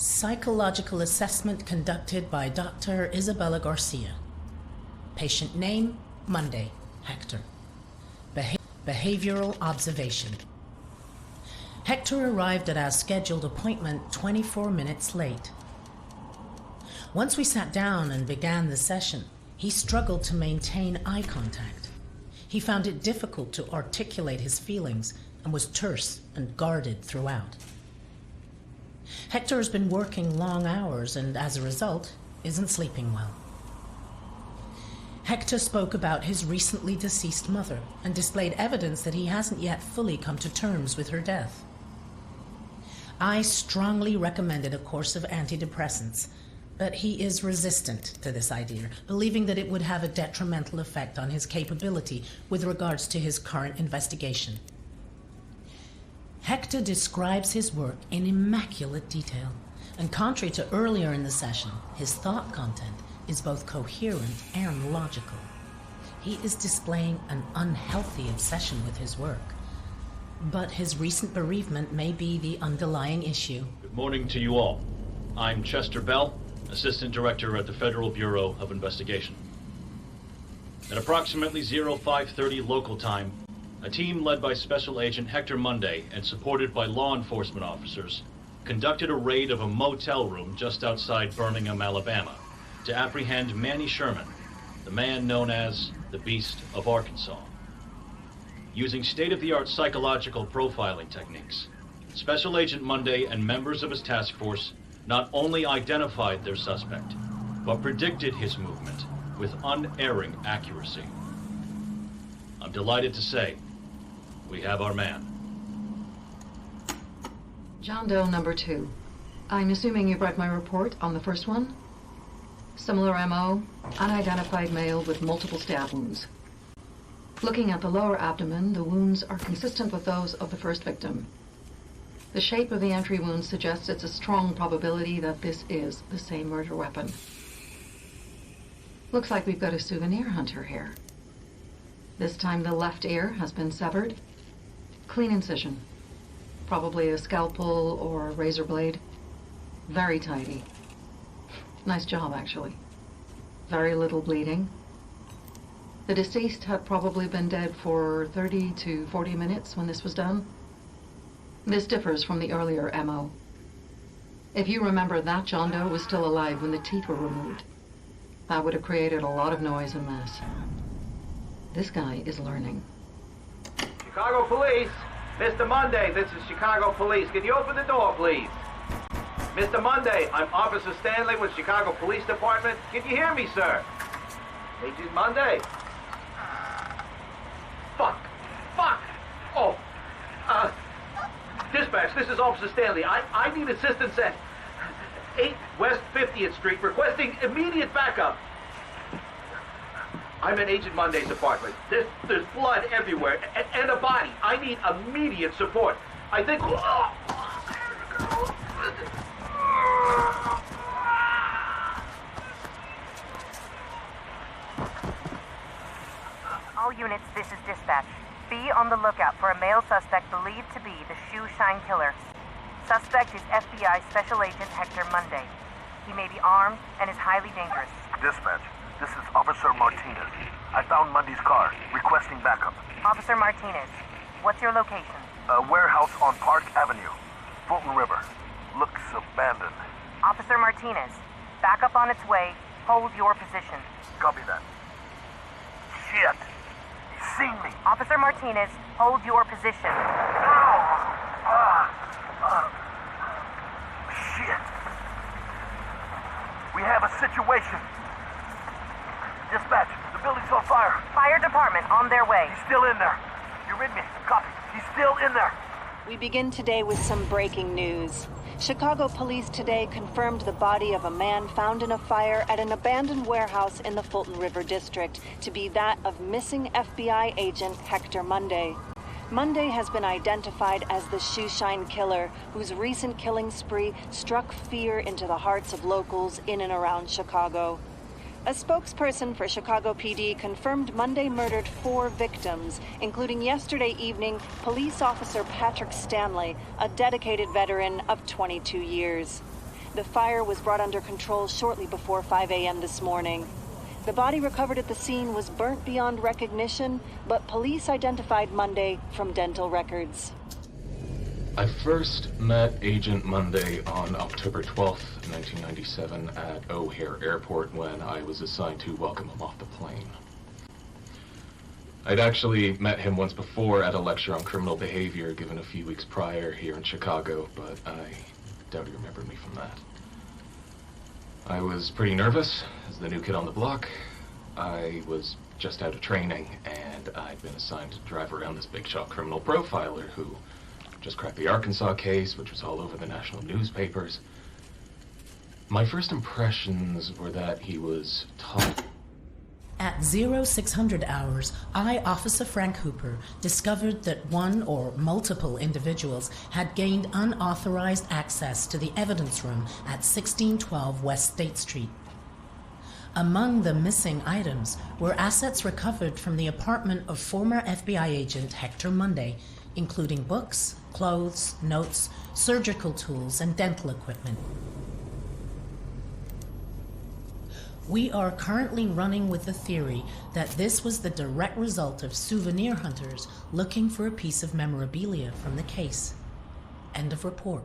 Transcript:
Psychological assessment conducted by Dr. Isabella Garcia. Patient name, Munday, Hector. Behavioral observation. Hector arrived at our scheduled appointment 24 minutes late. Once we sat down and began the session, he struggled to maintain eye contact. He found it difficult to articulate his feelings and was terse and guarded throughout. Hector has been working long hours and, as a result, isn't sleeping well. Hector spoke about his recently deceased mother and displayed evidence that he hasn't yet fully come to terms with her death. I strongly recommended a course of antidepressants, but he is resistant to this idea, believing that it would have a detrimental effect on his capability with regards to his current investigation. Hector describes his work in immaculate detail, and contrary to earlier in the session, his thought content is both coherent and logical. He is displaying an unhealthy obsession with his work, but his recent bereavement may be the underlying issue. Good morning to you all. I'm Chester Bell, Assistant Director at the Federal Bureau of Investigation. At approximately 0530 local time, a team led by Special Agent Hector Munday and supported by law enforcement officers conducted a raid of a motel room just outside Birmingham, Alabama, to apprehend Manny Sherman, the man known as the Beast of Arkansas. Using state-of-the-art psychological profiling techniques, Special Agent Munday and members of his task force not only identified their suspect, but predicted his movement with unerring accuracy. I'm delighted to say, we have our man. John Doe number 2. I'm assuming you've read my report on the first one? Similar MO, unidentified male with multiple stab wounds. Looking at the lower abdomen, the wounds are consistent with those of the first victim. The shape of the entry wound suggests it's a strong probability that this is the same murder weapon. Looks like we've got a souvenir hunter here. This time the left ear has been severed. Clean incision. Probably a scalpel or a razor blade. Very tidy. Nice job, actually. Very little bleeding. The deceased had probably been dead for 30 to 40 minutes when this was done. This differs from the earlier MO. If you remember, that John Doe was still alive when the teeth were removed. That would have created a lot of noise and mess. This guy is learning. Chicago Police! Mr. Munday, this is Chicago Police. Can you open the door, please? Mr. Munday, I'm Officer Stanley with Chicago Police Department. Can you hear me, sir? Agent Munday? Fuck! Oh! Dispatch, this is Officer Stanley. I need assistance at 8 West 50th Street, requesting immediate backup. I'm in Agent Munday's apartment. There's blood everywhere, and a body. I need immediate support. I think... All units, this is dispatch. Be on the lookout for a male suspect believed to be the shoe shine killer. Suspect is FBI Special Agent Hector Munday. He may be armed and is highly dangerous. Dispatch, this is Officer Martinez. I found Munday's car, requesting backup. Officer Martinez, what's your location? A warehouse on Park Avenue, Fulton River. Looks abandoned. Officer Martinez, backup on its way. Hold your position. Copy that. Shit! He's seen me! Officer Martinez, hold your position. Shit! We have a situation. Dispatch, the building's on fire. Fire department on their way. He's still in there. You read me? Copy. He's still in there. We begin today with some breaking news. Chicago police today confirmed the body of a man found in a fire at an abandoned warehouse in the Fulton River district to be that of missing FBI agent Hector Munday. Munday has been identified as the shoeshine killer, whose recent killing spree struck fear into the hearts of locals in and around Chicago. A spokesperson for Chicago PD confirmed Munday murdered 4 victims, including yesterday evening police officer Patrick Stanley, a dedicated veteran of 22 years. The fire was brought under control shortly before 5 a.m. this morning. The body recovered at the scene was burnt beyond recognition, but police identified Munday from dental records. I first met Agent Munday on October 12th, 1997 at O'Hare Airport when I was assigned to welcome him off the plane. I'd actually met him once before at a lecture on criminal behavior given a few weeks prior here in Chicago, but I doubt he remembered me from that. I was pretty nervous as the new kid on the block. I was just out of training, and I'd been assigned to drive around this big shot criminal profiler who just cracked the Arkansas case, which was all over the national newspapers. My first impressions were that he was tough. At 0600 hours, I, Officer Frank Hooper, discovered that one or multiple individuals had gained unauthorized access to the evidence room at 1612 West State Street. Among the missing items were assets recovered from the apartment of former FBI agent Hector Munday, including books, clothes, notes, surgical tools, and dental equipment. We are currently running with the theory that this was the direct result of souvenir hunters looking for a piece of memorabilia from the case. End of report.